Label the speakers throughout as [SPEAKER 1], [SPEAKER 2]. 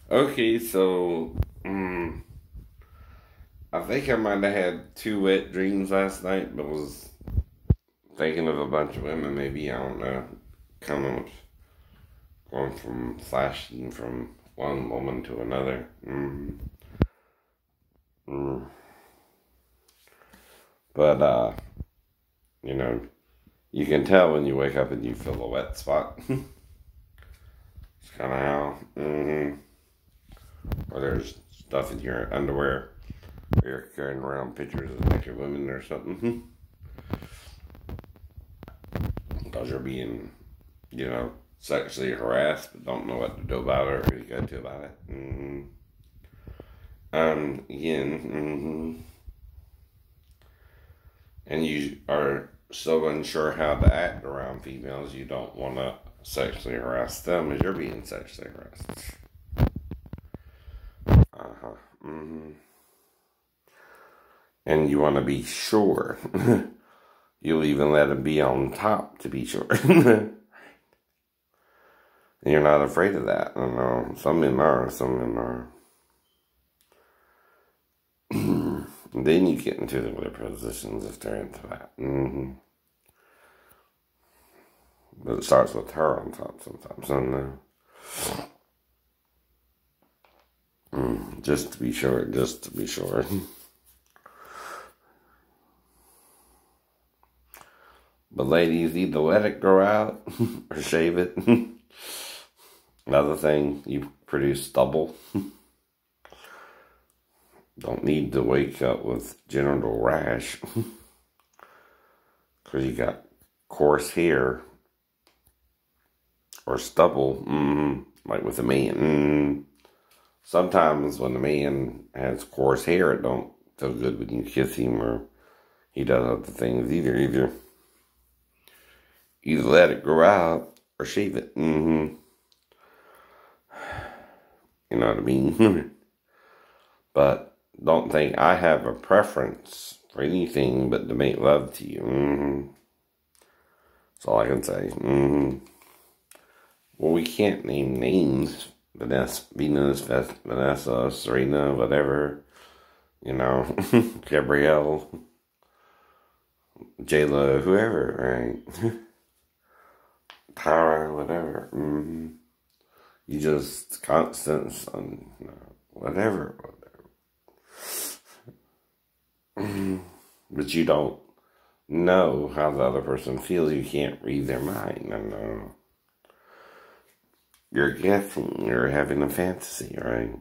[SPEAKER 1] Okay, so I think I might have had two wet dreams last night, but was thinking of a bunch of women. Maybe I don't know, kind of going from flashing from one woman to another. Mm. But you know, you can tell when you wake up and you feel a wet spot. It's kind of how, or there's stuff in your underwear, or you're carrying around pictures of naked women or something, because you're being, sexually harassed, but don't know what to do about it or who to go to about it. Again, and you are so unsure how to act around females, you don't want to sexually harass them as you're being sexually harassed. Uh-huh. And you want to be sure. You'll even let them be on top to be sure. And you're not afraid of that. I know some men are, some men are. And then you get into the other positions if they're into that. But it starts with her on top sometimes. I know. Just to be sure, just to be sure. But ladies, either let it grow out or shave it. Another thing, you produce stubble. Don't need to wake up with genital rash. Because you got coarse hair or stubble, like with a man. Sometimes when a man has coarse hair, it don't feel good when you kiss him or he does other things either. Either let it grow out or shave it. You know what I mean? But don't think I have a preference for anything but to make love to you. That's all I can say. Well, we can't name names. Vanessa, Venus, Vanessa, Serena, whatever. Gabrielle, Jayla, whoever, right? Tara, whatever. You just constant on whatever. But you don't know how the other person feels. You can't read their mind. I know. You're guessing. You're having a fantasy, right?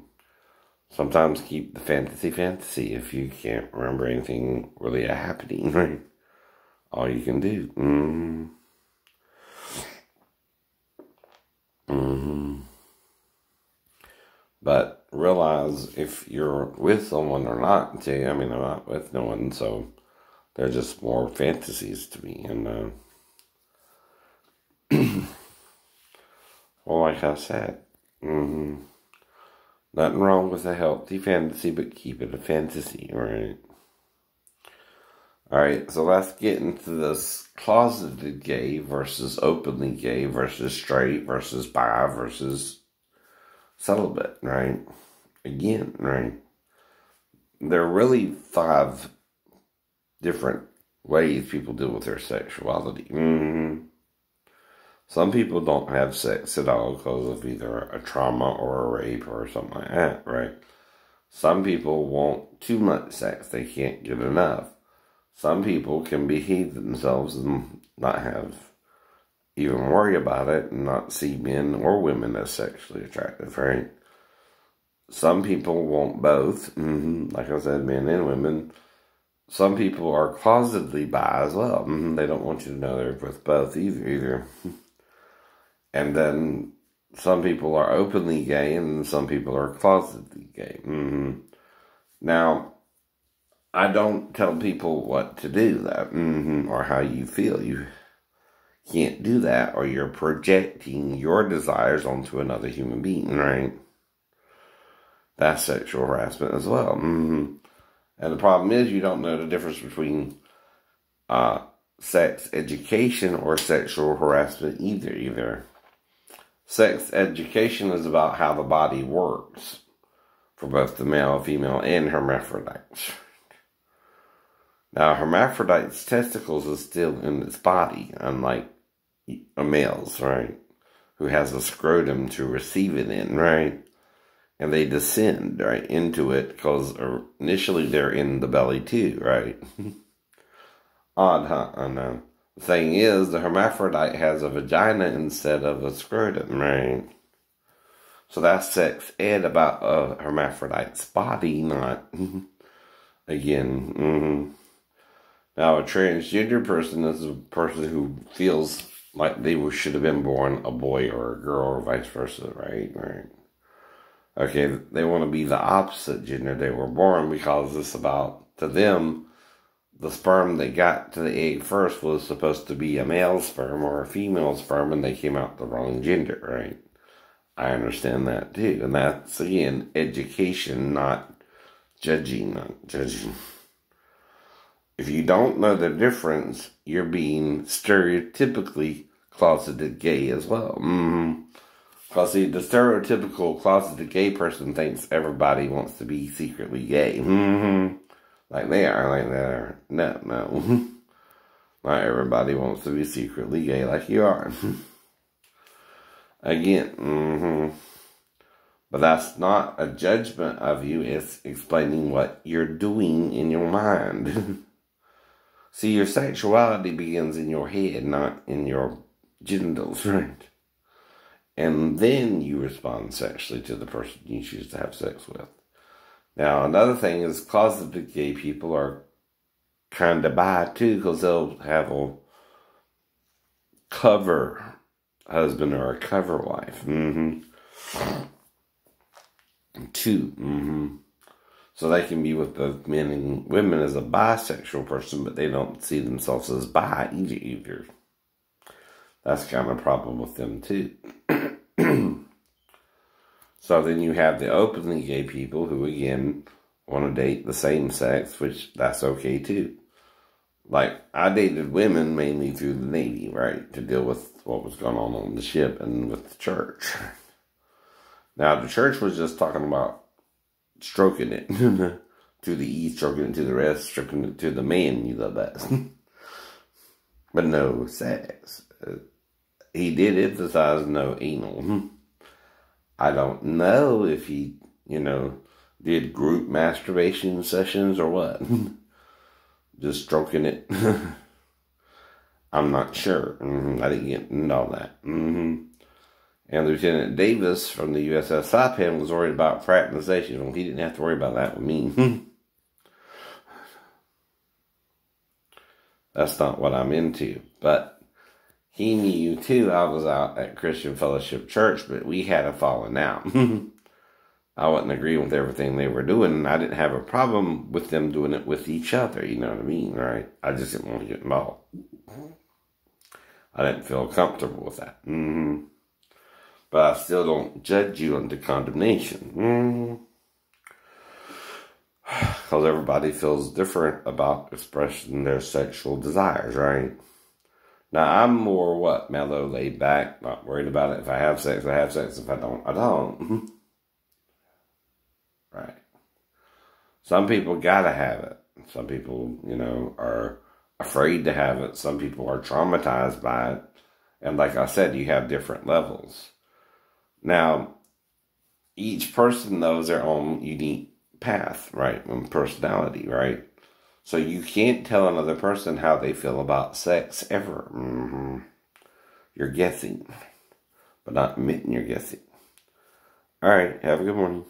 [SPEAKER 1] Sometimes keep the fantasy if you can't remember anything really happening, right? All you can do. But realize if you're with someone or not. See, I mean, I'm not with no one, so they're just more fantasies to me. And, well, like I said, nothing wrong with a healthy fantasy, but keep it a fantasy, right? Alright, so let's get into this closeted gay versus openly gay versus straight versus bi versus celibate, right? Again, right? There are really 5 different ways people deal with their sexuality. Some people don't have sex at all because of either a trauma or a rape or something like that, right? Some people want too much sex. They can't get enough. Some people can behave themselves and not even worry about it and not see men or women as sexually attractive, right? Some people want both. Like I said, men and women. Some people are closetedly bi as well. They don't want you to know they're with both either. And then some people are openly gay and some people are closetedly gay. Now, I don't tell people what to do, that, or how you feel. You can't do that, or you're projecting your desires onto another human being, right? That's sexual harassment as well. And the problem is you don't know the difference between sex education or sexual harassment either. Sex education is about how the body works for both the male, female, and hermaphrodites. Now, a hermaphrodite's testicles is still in its body, unlike a male's, right? Who has a scrotum to receive it in, right? And they descend, right, into it, because initially they're in the belly too, right? Odd, huh? I know. The thing is, the hermaphrodite has a vagina instead of a scrotum, right? So that's sex ed about a hermaphrodite's body, not, again, Now, a transgender person is a person who feels like they should have been born a boy or a girl or vice versa, right? Right. Okay, they want to be the opposite gender they were born because it's about, to them, the sperm that got to the egg first was supposed to be a male sperm or a female sperm, and they came out the wrong gender, right? I understand that too. And that's, again, education, not judging. If you don't know the difference, you're being stereotypically closeted gay as well. Because, see, the stereotypical closeted gay person thinks everybody wants to be secretly gay. Like they are. No. Not everybody wants to be secretly gay like you are. Again, But that's not a judgment of you. It's explaining what you're doing in your mind. See, your sexuality begins in your head, not in your genitals, right? And then you respond sexually to the person you choose to have sex with. Now, another thing is closeted gay people are kind of bi too, because they'll have a cover husband or a cover wife. So they can be with both men and women as a bisexual person, but they don't see themselves as bi either. That's kind of a problem with them too. So then you have the openly gay people who, again, want to date the same sex, which that's okay too. Like, I dated women mainly through the Navy, right, to deal with what was going on the ship and with the church. Now, the church was just talking about stroking it to the E, stroking it to the rest, stroking it to the man you love best. But no sex. He did emphasize no anal. I don't know if he, did group masturbation sessions or what. Just stroking it. I'm not sure. I didn't get into all that. And Lieutenant Davis from the USS Saipan was worried about fraternization. Well, he didn't have to worry about that with me. That's not what I'm into. But he knew, too, I was out at Christian Fellowship Church, but we had a falling out. I wasn't agreeing with everything they were doing, and I didn't have a problem with them doing it with each other, you know what I mean, right? I just didn't want to get involved. I didn't feel comfortable with that. But I still don't judge you under condemnation. Because everybody feels different about expressing their sexual desires, right? Now, I'm more, mellow, laid back, not worried about it. If I have sex, I have sex. If I don't, I don't. Right. Some people gotta have it. Some people, are afraid to have it. Some people are traumatized by it. And like I said, you have different levels. Now, each person knows their own unique path, right? And personality, right? So you can't tell another person how they feel about sex ever. You're guessing, but not admitting you're guessing. All right, have a good morning.